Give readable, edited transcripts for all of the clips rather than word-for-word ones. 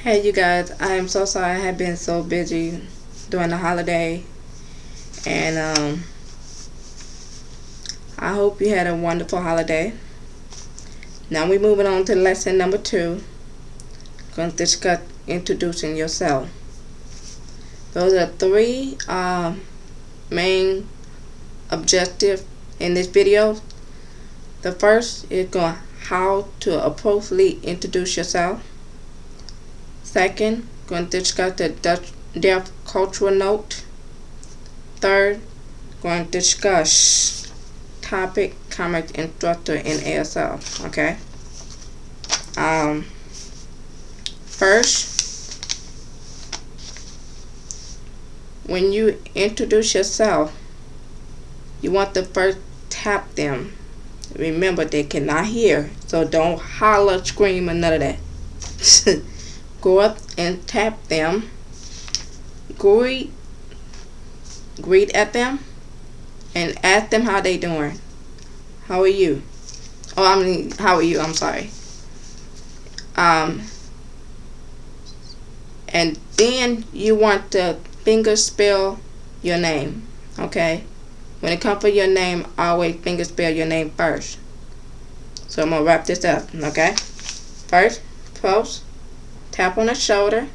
Hey you guys, I am so sorry I have been so busy during the holiday, and I hope you had a wonderful holiday. Now we're moving on to lesson number 2. Going to discuss introducing yourself. Those are 3 main objectives in this video. The first is going how to appropriately introduce yourself. Second, going to discuss the Deaf cultural note. Third, going to discuss topic comic instructor in ASL. Okay. First, when you introduce yourself, you want to first tap them. Remember, they cannot hear, so don't holler, scream, or none of that. Go up and tap them. Greet at them and ask them how they doing. How are you? How are you? I'm sorry. And then you want to finger spell your name. Okay. When it comes to your name, always finger spell your name first. So I'm gonna wrap this up. Okay. First, pose. Tap on the shoulder.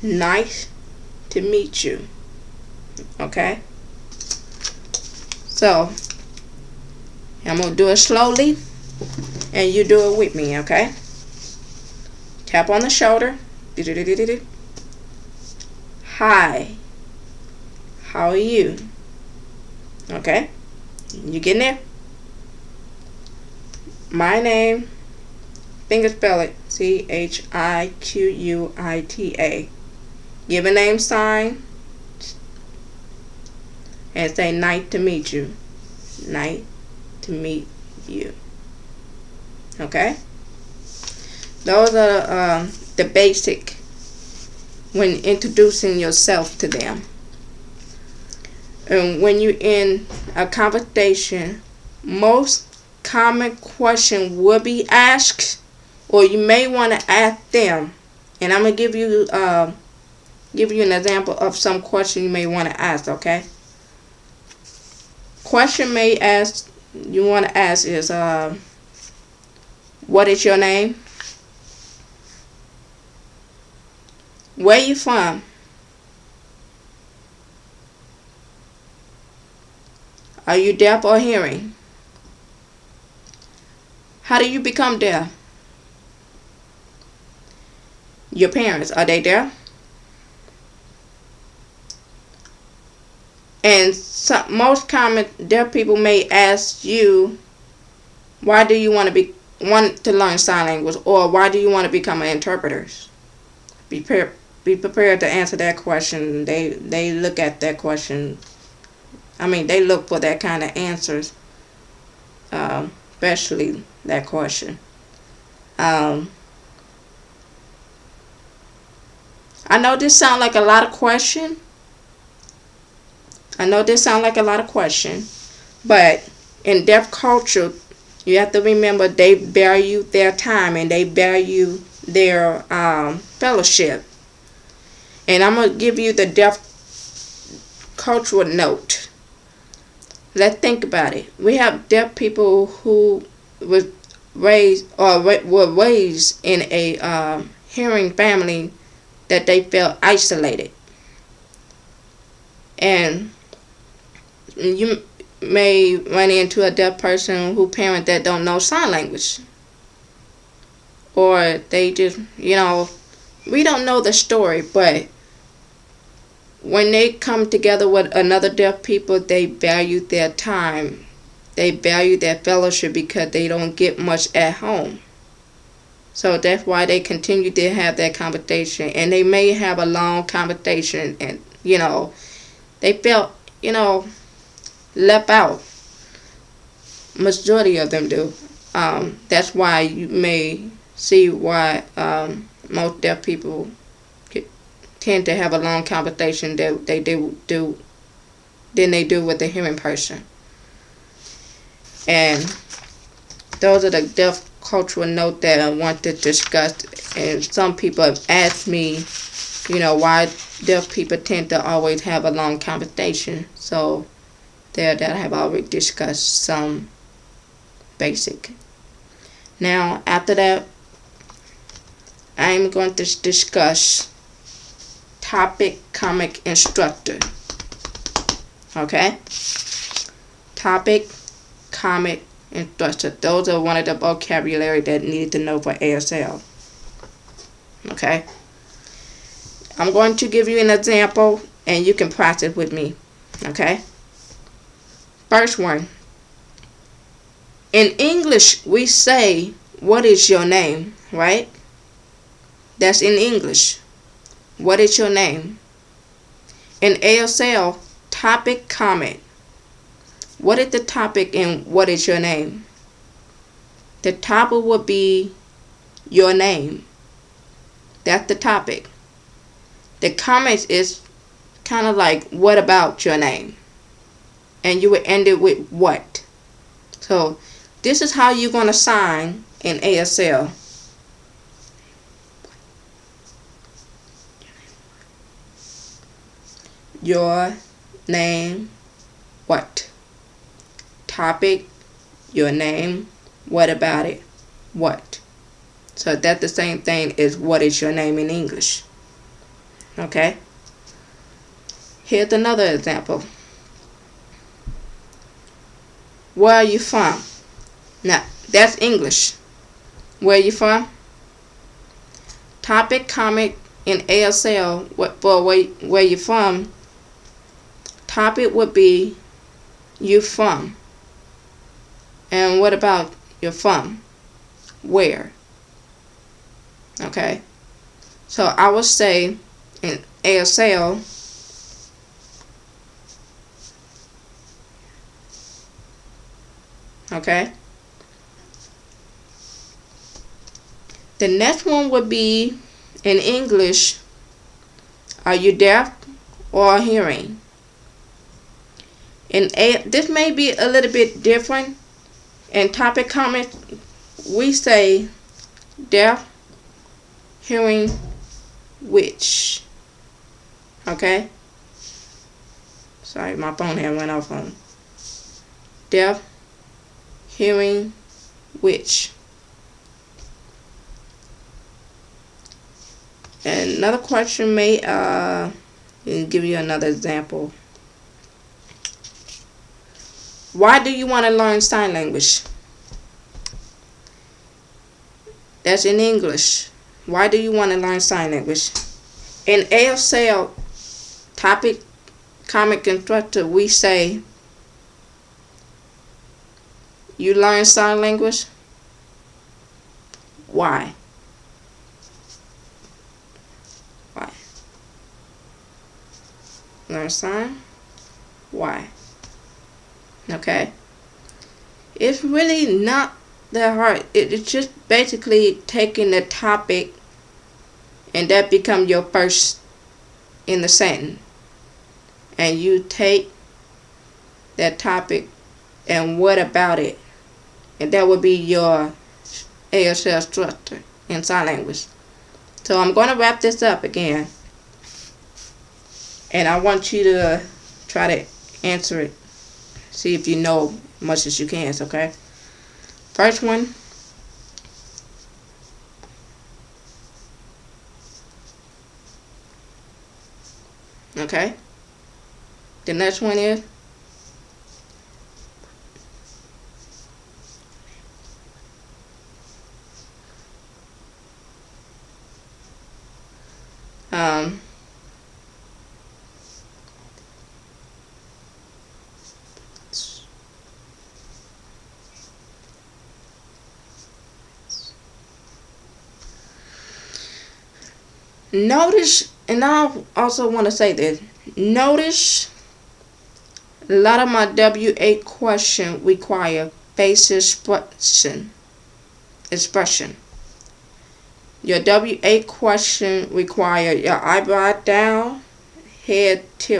Nice to meet you. Okay. So I'm gonna do it slowly, and you do it with me. Okay. Tap on the shoulder. Hi. How are you? Okay. You getting there? My name. Finger spell it. CHIQUITA. Give a name sign and say nice to meet you. Nice to meet you. Okay? Those are the basic when introducing yourself to them. And when you're in a conversation, most common question will be asked, or you may want to ask them. And I'm gonna give you an example of some question you may want to ask. Okay. Question you want to ask is what is your name? Where you from? Are you deaf or hearing? How do you become deaf? Your parents, are they deaf? And most common deaf people may ask you, why do you want to learn sign language, or why do you want to become an interpreter? Be prepared to answer that question. They look at that question. They look for that kind of answers, especially that question. I know this sounds like a lot of question. But in deaf culture, you have to remember they value their time and they value their fellowship. And I'm going to give you the deaf cultural note. Let's think about it. We have deaf people who were raised in a hearing family that they felt isolated. And you may run into a deaf person who parent that don't know sign language. Or they just, we don't know the story, but when they come together with another deaf people, they value their time. They value their fellowship because they don't get much at home. So that's why they continue to have that conversation. And they may have a long conversation and, they felt, left out. Majority of them do. That's why you may see why most deaf people tend to have a long conversation than they do with the hearing person. And those are the deaf cultural notes that I want to discuss. And some people have asked me, why deaf people tend to always have a long conversation. So that I have already discussed some basic. Now after that, I'm going to discuss topic, comic, instructor. Okay? Topic, comic, instructor. Those are one of the vocabulary that needed to know for ASL. Okay? I'm going to give you an example and you can practice with me. Okay? First one. In English, we say, "What is your name?" Right? That's in English. What is your name? In ASL, topic, comment. What is the topic and what is your name? The topic would be your name. That's the topic. The comment is kind of like, what about your name? And you would end it with what. So this is how you're going to sign in ASL. Your name, what? Topic, your name, what about it, what? So that's the same thing as what is your name in English. Okay? Here's another example. Where are you from? Now, that's English. Where are you from? Topic, comment in ASL, for where you from, topic would be you from. And what about you're from? Where? Okay? So I would say in ASL, okay? The next one would be in English, are you deaf or hearing? This may be a little bit different. In topic comment, we say deaf, hearing, which. Okay? Sorry, my phone had went off on. Deaf, hearing, which. And another question may give you another example. Why do you want to learn sign language? That's in English. Why do you want to learn sign language? In ASL, topic, comic, instructor, we say, you learn sign language? Why? Why? Learn sign? Why? Okay? It's really not that hard. It's just basically taking the topic and that become your first in the sentence. And you take that topic and what about it? And that would be your ASL structure in sign language. So I'm going to wrap this up again. And I want you to try to answer it. See if you know as much as you can, okay? First one. Okay? The next one is notice, and I also want to say this, notice a lot of my W8 questions require face expression. Your W8 question require your eyebrow down, head tilt